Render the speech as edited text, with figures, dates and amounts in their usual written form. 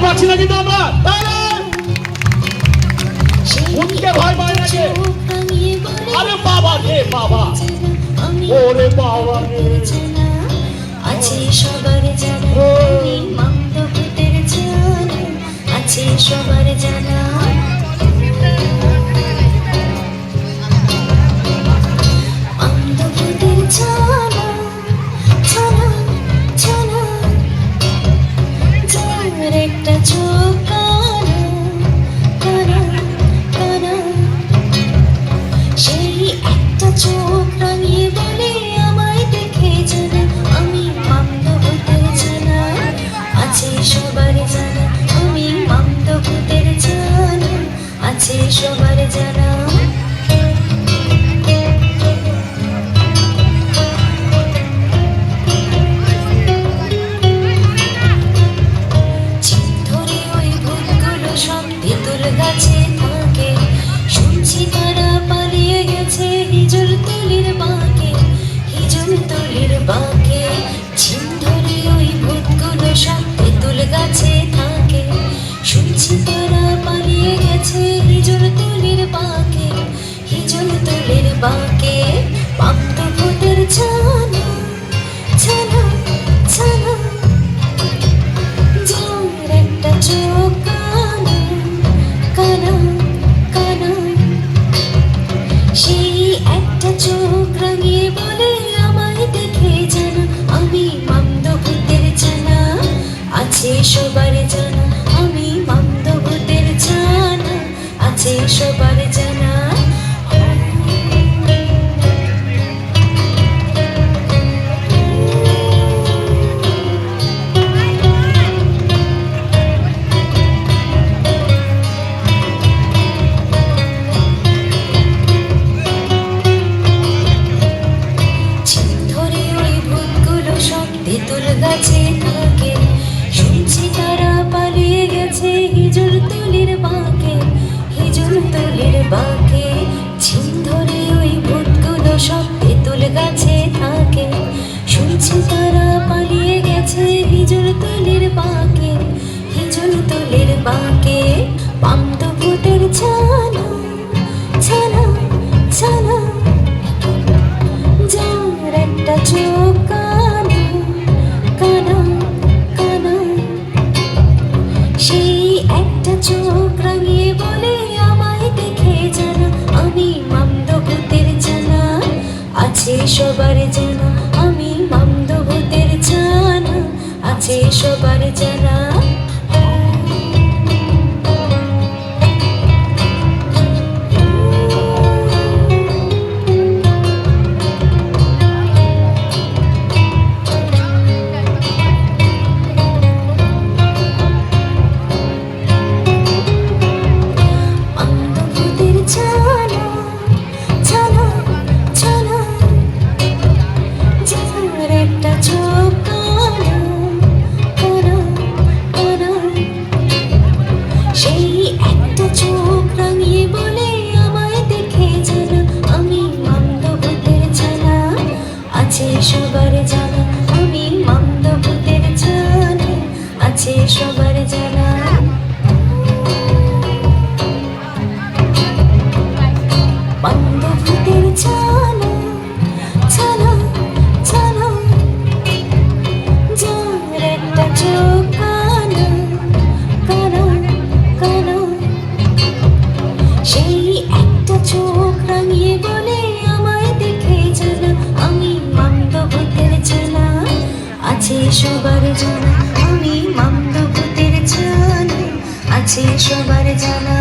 পাচ্ছি না কিন্তু আমরা উঠকে ভয় পায় না কে? আরে বাবা রে বাবা, ওরে বাবা রে, আছে সবার জানা মন্দ ভূতের জানা, আছে সবার জানা মন্দ ভূতের জানা, জানা জানা, যার একটা চোখ কানা কানা কানা, সেই একটা চোখ রাঙিয়ে বলে আমায় দেখে জানা আমি মন্দ ভূতের জানা, আছে সবার জানা আমি মন্দ ভূতের জানা, আছে সবার জানা। ধরে ওই ভূতগুলো সব তেঁতুল গাছে থাকে, শুনছি তারা পালিয়ে গেছে হিজল তুলির বাঁকে, হিজল তুলির বাঁকে। ঝিম ধরে ওই ভূতগুলো সব তেঁতুল গাছে থাকে, শুনছি তারা পালিয়ে গেছে হিজল তুলির বাঁকে, হিজল তুলির বাঁকে। মন্দ ভূতের জানা জানা জানা, যার একটা চোখ কানা কানা কানা, সেই একটা চোখ রাঙিয়ে বলে আমায় দেখে জানা আমি মন্দ ভূতের জানা, আছে সবার জানা আমি মন্দ ভূতের জানা, আছে সবার জানা। ধরে ওই ভূতগুলো সব তেঁতুল গাছে থাকে, শুনছি তারা পালিয়ে গেছে হিজল তুলির বাঁকে, হিজল তুলির বাঁকে। ঝিম ধরে ওই ভূতগুলো সব তেঁতুল গাছে থাকে, শুনছি তারা পালিয়ে গেছে হিজল তুলির বাঁকে, হিজল তুলির বাঁকে। মন্দ ভূতের জানা জানা জানা, যার একটা চোখ কানা কানা কানা, সেই একটা চোখ রাঙিয়ে বলে আমায় দেখে জানা আমি মন্দ ভূতের জানা, আছে সবার জানা আমি মন্দ ভূতের জানা, আছে সবার জানা। মন্দ ভূতের জানা জানা জানা, যার একটা চোখ কানা কানা কানা, সেই একটা চোখ রাঙিয়ে বলে আমায় দেখে জানা আমি মন্দ ভূতের জানা, আছে সবার জানা আমি মন্দ ভূতের জানা, আছে সবার জানা। মন্দ ভূতের জানা জানা জানা, যার একটা চোখ কানা কানা কানা, সেই একটা চোখ রাঙিয়ে বলে আমায় দেখে জানা আমি মন্দ ভূতের জানা, আছে সবার জানা আমি মন্দ ভূতের জানা, আছে সবার জানা।